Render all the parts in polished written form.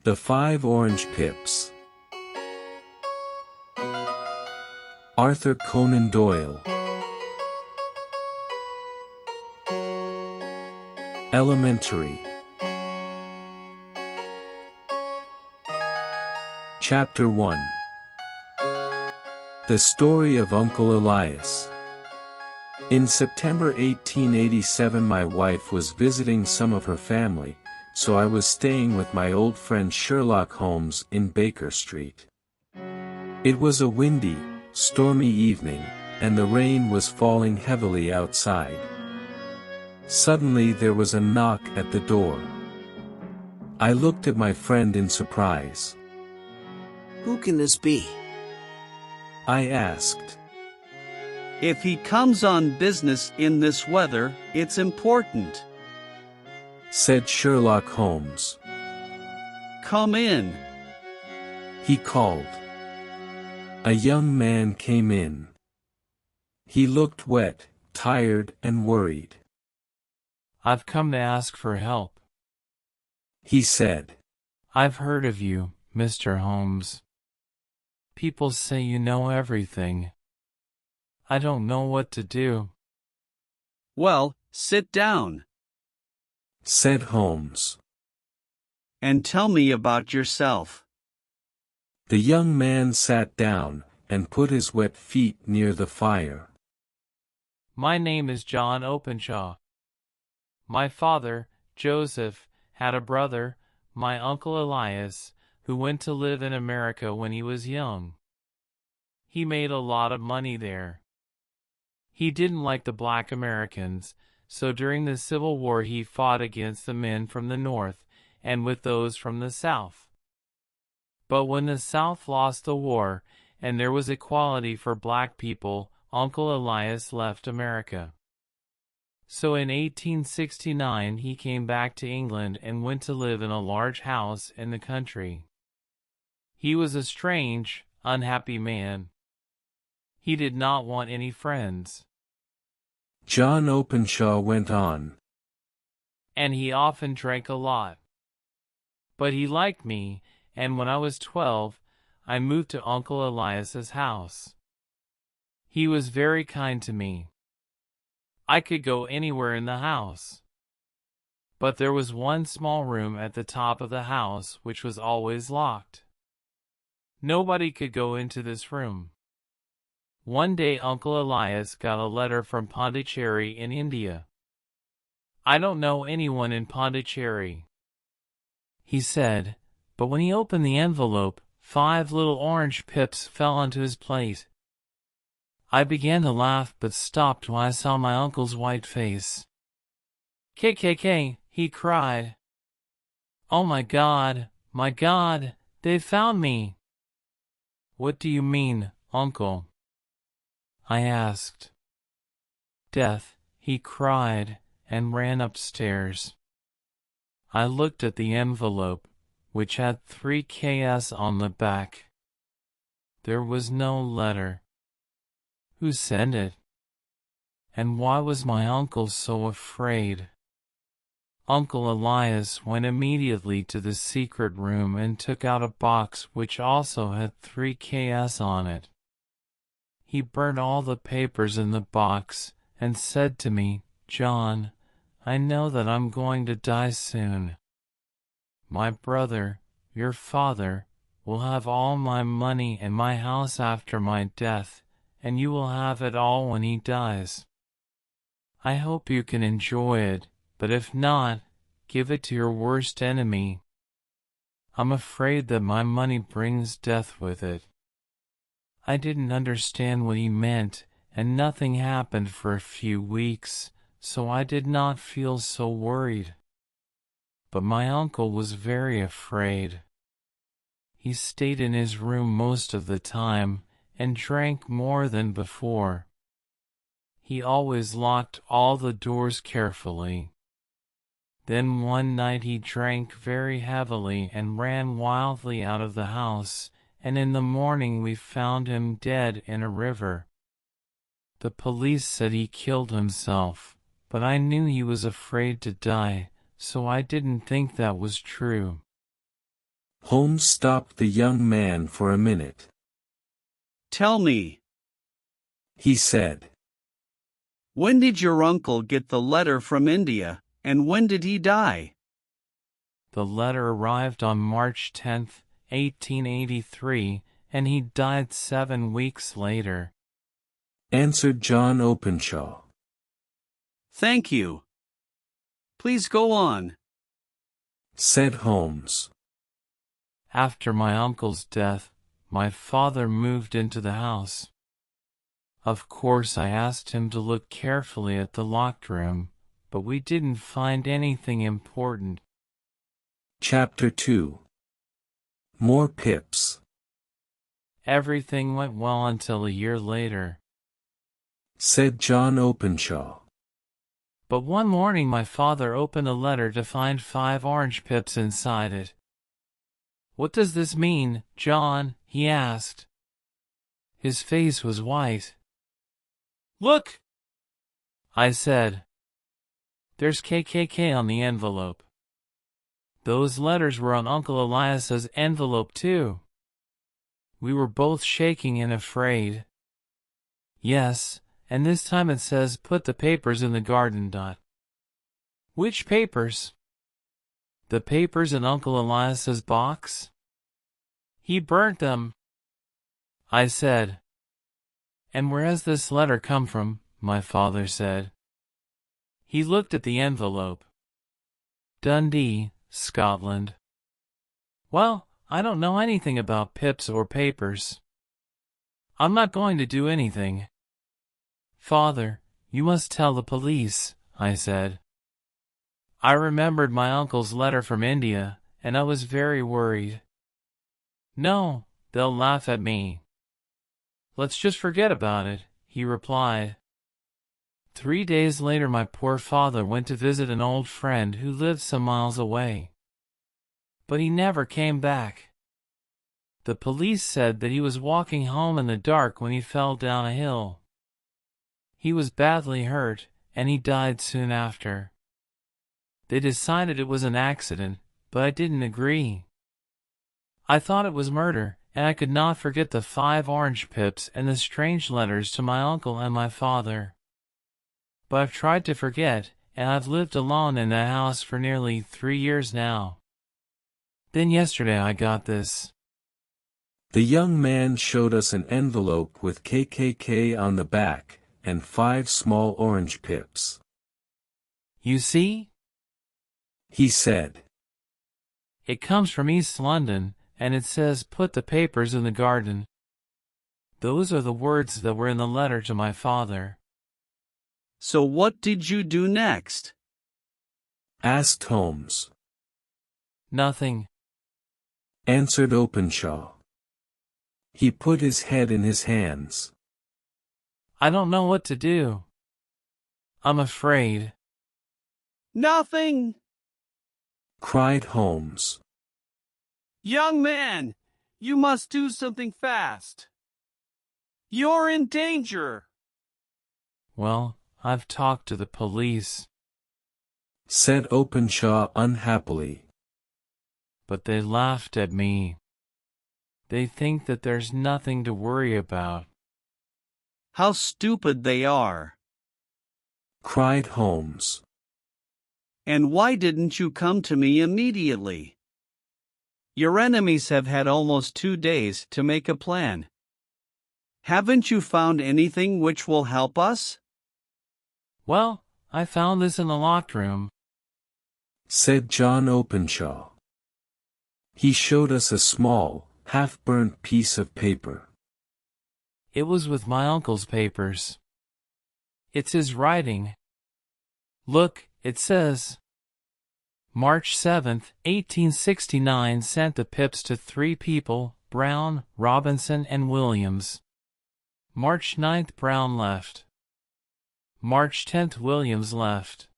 The 5 Orange Pips. Arthur Conan Doyle. Elementary. Chapter 1. The Story of Uncle Elias. In September 1887 my wife was visiting some of her family, so I was staying with my old friend Sherlock Holmes in Baker Street. It was a windy, stormy evening, and the rain was falling heavily outside. Suddenly there was a knock at the door. I looked at my friend in surprise. "Who can this be?" I asked. "If he comes on business in this weather, it's important," said Sherlock Holmes. "Come in," he called. A young man came in. He looked wet, tired and worried. "I've come to ask for help," he said. "I've heard of you, Mr. Holmes. People say you know everything. I don't know what to do." "Well, sit down," said Holmes, "and tell me about yourself." The young man sat down, and put his wet feet near the fire. "My name is John Openshaw. My father, Joseph, had a brother, my Uncle Elias, who went to live in America when he was young. He made a lot of money there. He didn't like the black Americans, so during the Civil War he fought against the men from the North and with those from the South. But when the South lost the war, and there was equality for black people, Uncle Elias left America. So in 1869 he came back to England and went to live in a large house in the country. He was a strange, unhappy man. He did not want any friends. John Openshaw went on. And he often drank a lot. But he liked me, and when I was 12, I moved to Uncle Elias's house. He was very kind to me. I could go anywhere in the house. But there was one small room at the top of the house which was always locked. Nobody could go into this room. One day Uncle Elias got a letter from Pondicherry in India. "I don't know anyone in Pondicherry," he said, but when he opened the envelope, 5 little orange pips fell onto his plate. I began to laugh but stopped when I saw my uncle's white face. "KKK," he cried. "Oh my God, they've found me." "What do you mean, Uncle?" I asked. "Death," he cried, and ran upstairs. I looked at the envelope, which had 3 KS on the back. There was no letter. Who sent it? And why was my uncle so afraid? Uncle Elias went immediately to the secret room and took out a box which also had 3 KS on it. He burned all the papers in the box and said to me, "John, I know that I'm going to die soon. My brother, your father, will have all my money and my house after my death, and you will have it all when he dies. I hope you can enjoy it, but if not, give it to your worst enemy. I'm afraid that my money brings death with it." I didn't understand what he meant, and nothing happened for a few weeks, so I did not feel so worried. But my uncle was very afraid. He stayed in his room most of the time, and drank more than before. He always locked all the doors carefully. Then one night he drank very heavily and ran wildly out of the house, and in the morning we found him dead in a river. The police said he killed himself, but I knew he was afraid to die, so I didn't think that was true. Holmes stopped the young man for a minute. Tell me, He said. when did your uncle get the letter from India, and when did he die? The letter arrived on March 10, 1883, and he died 7 weeks later. Answered John Openshaw. Thank you. Please go on, Said Holmes. After my uncle's death, my father moved into the house. Of course, I asked him to look carefully at the locked room, but we didn't find anything important. Chapter 2. More pips. Everything went well until a year later. Said John Openshaw. But one morning my father opened a letter to find 5 orange pips inside it. "What does this mean, John?" he asked. His face was white. "Look," I said. "There's KKK on the envelope." Those letters were on Uncle Elias's envelope too. We were both shaking and afraid. "Yes, and this time it says put the papers in the garden." "Which papers?" "The papers in Uncle Elias's box. He burnt them," I said. "And where has this letter come from?" my father said. He looked at the envelope. "Dundee, Scotland." "Well, I don't know anything about pips or papers. I'm not going to do anything." "Father, you must tell the police," I said. I remembered my uncle's letter from India, and I was very worried. "No, they'll laugh at me." "Let's just forget about it," he replied. 3 days later my poor father went to visit an old friend who lived some miles away. But he never came back. The police said that he was walking home in the dark when he fell down a hill. He was badly hurt, and he died soon after. They decided it was an accident, but I didn't agree. I thought it was murder, and I could not forget the 5 orange pips and the strange letters to my uncle and my father. But I've tried to forget, and I've lived alone in that house for nearly 3 years now. Then yesterday I got this. The young man showed us an envelope with KKK on the back, and 5 small orange pips. "You see?" He said. "It comes from East London, and it says put the papers in the garden." Those are the words that were in the letter to my father. So what did you do next? Asked Holmes. "Nothing," Answered Openshaw. He put his head in his hands. "I don't know what to do. I'm afraid." Nothing! Cried Holmes. Young man, you must do something fast. You're in danger. "Well, I've talked to the police, Said Openshaw unhappily. but they laughed at me. They think that there's nothing to worry about." How stupid they are. Cried Holmes. And why didn't you come to me immediately? Your enemies have had almost 2 days to make a plan. Haven't you found anything which will help us? "Well, I found this in the locked room." Said John Openshaw. He showed us a small, half-burnt piece of paper. It was with my uncle's papers. It's his writing. Look, it says, March 7th, 1869 sent the pips to 3 people, Brown, Robinson, and Williams. March 9th Brown left. March 10th Williams left.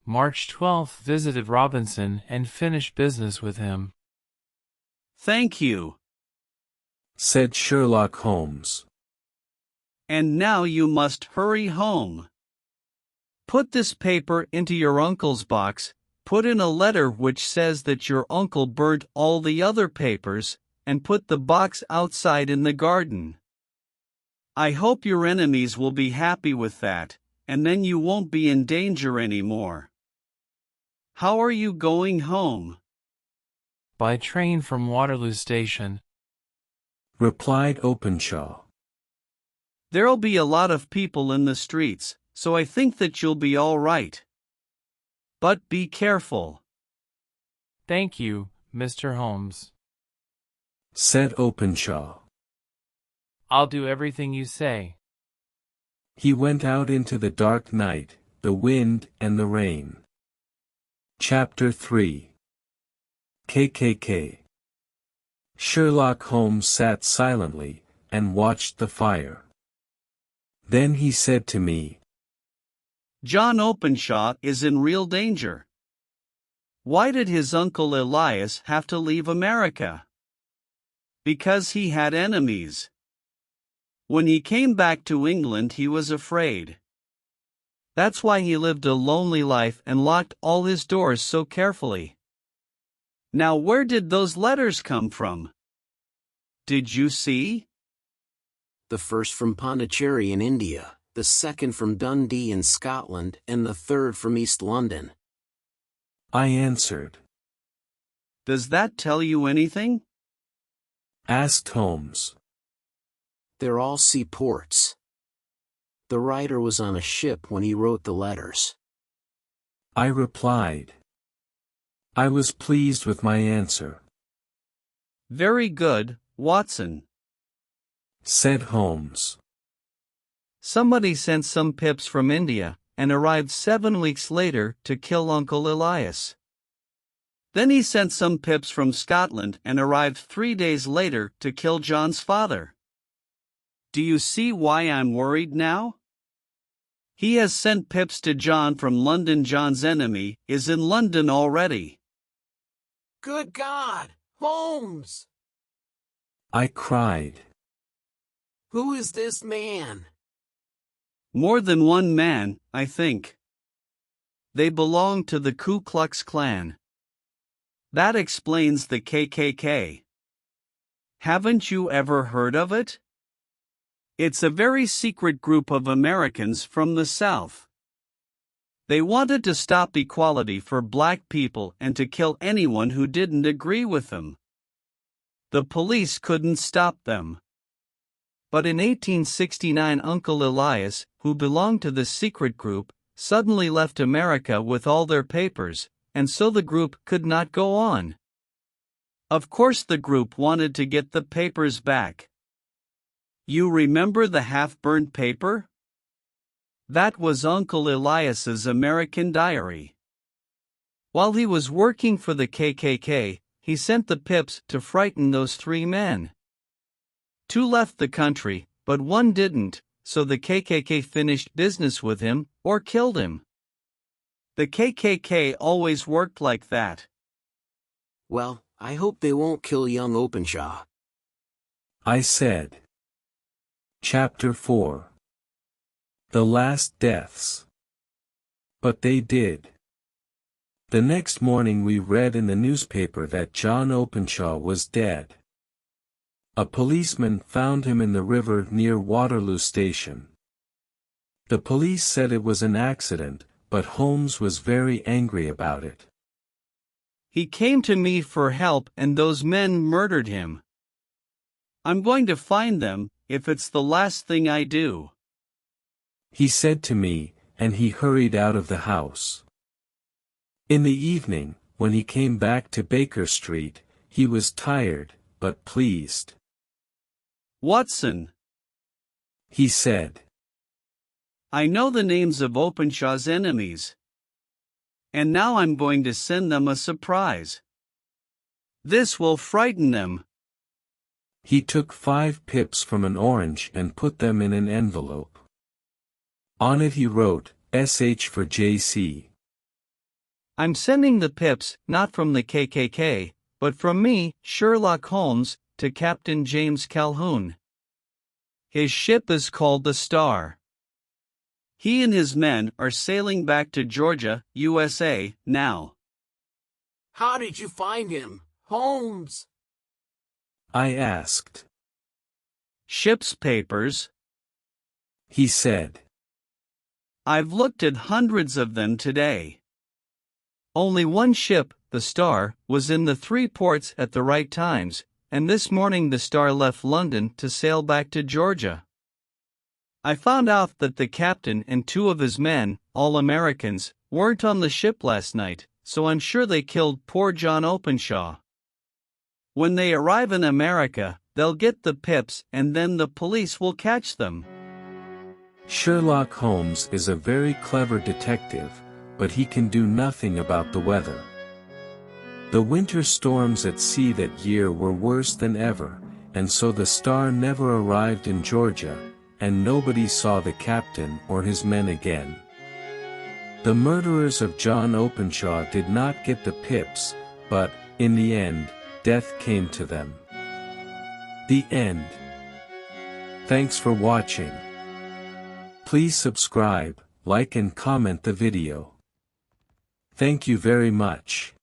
March 12th visited Robinson and finished business with him. Thank you. Said Sherlock Holmes. And now you must hurry home. Put this paper into your uncle's box, Put in a letter which says that your uncle burnt all the other papers, and put the box outside in the garden. I hope your enemies will be happy with that, and then you won't be in danger anymore. How are you going home? By train from Waterloo Station, replied Openshaw. There'll be a lot of people in the streets, so I think that you'll be all right. But be careful. Thank you, Mr. Holmes. Said Openshaw. I'll do everything you say. He went out into the dark night, the wind and the rain. Chapter 3. KKK. Sherlock Holmes sat silently, and watched the fire. Then he said to me, John Openshaw is in real danger. Why did his Uncle Elias have to leave America? Because he had enemies. When he came back to England he was afraid. That's why he lived a lonely life and locked all his doors so carefully. Now where did those letters come from? Did you see? The first from Pondicherry in India, the second from Dundee in Scotland, and the third from East London. I answered. Does that tell you anything? Asked Holmes. They're all seaports. The writer was on a ship when he wrote the letters. I replied. I was pleased with my answer. Very good, Watson, said Holmes. Somebody sent some pips from India, and arrived 7 weeks later to kill Uncle Elias. Then he sent some pips from Scotland and arrived 3 days later to kill John's father. Do you see why I'm worried now? He has sent pips to John from London. John's enemy is in London already. Good God, Holmes! I cried. Who is this man? More than one man, I think. They belong to the Ku Klux Klan. That explains the KKK. Haven't you ever heard of it? It's a very secret group of Americans from the South. They wanted to stop equality for black people and to kill anyone who didn't agree with them. The police couldn't stop them. But in 1869 Uncle Elias, who belonged to the secret group, suddenly left America with all their papers, and so the group could not go on. Of course the group wanted to get the papers back. You remember the half-burnt paper? That was Uncle Elias's American diary. While he was working for the KKK, he sent the pips to frighten those 3 men. 2 left the country, but 1 didn't, so the KKK finished business with him, or killed him. The KKK always worked like that. Well, I hope they won't kill young Openshaw. I said. Chapter 4. The Last Deaths. But they did. The next morning we read in the newspaper that John Openshaw was dead. A policeman found him in the river near Waterloo Station. The police said it was an accident, but Holmes was very angry about it. He came to me for help and those men murdered him. I'm going to find them, if it's the last thing I do, he said to me, and he hurried out of the house. In the evening, when he came back to Baker Street, he was tired, but pleased. Watson, he said. I know the names of Openshaw's enemies. And now I'm going to send them a surprise. This will frighten them. He took 5 pips from an orange and put them in an envelope. On it he wrote, SH for JC. I'm sending the pips, not from the KKK, but from me, Sherlock Holmes, to Captain James Calhoun. His ship is called the Star. He and his men are sailing back to Georgia, USA, now. How did you find him, Holmes? I asked. Ship's papers. He said. I've looked at hundreds of them today. Only one ship, the Star, was in the 3 ports at the right times, and this morning the Star left London to sail back to Georgia. I found out that the captain and 2 of his men, all Americans, weren't on the ship last night, so I'm sure they killed poor John Openshaw. When they arrive in America, they'll get the pips and then the police will catch them. Sherlock Holmes is a very clever detective, but he can do nothing about the weather. The winter storms at sea that year were worse than ever, and so the Star never arrived in Georgia, and nobody saw the captain or his men again. The murderers of John Openshaw did not get the pips, but, in the end, death came to them. The end. Thanks for watching. Please subscribe, like and comment the video. Thank you very much.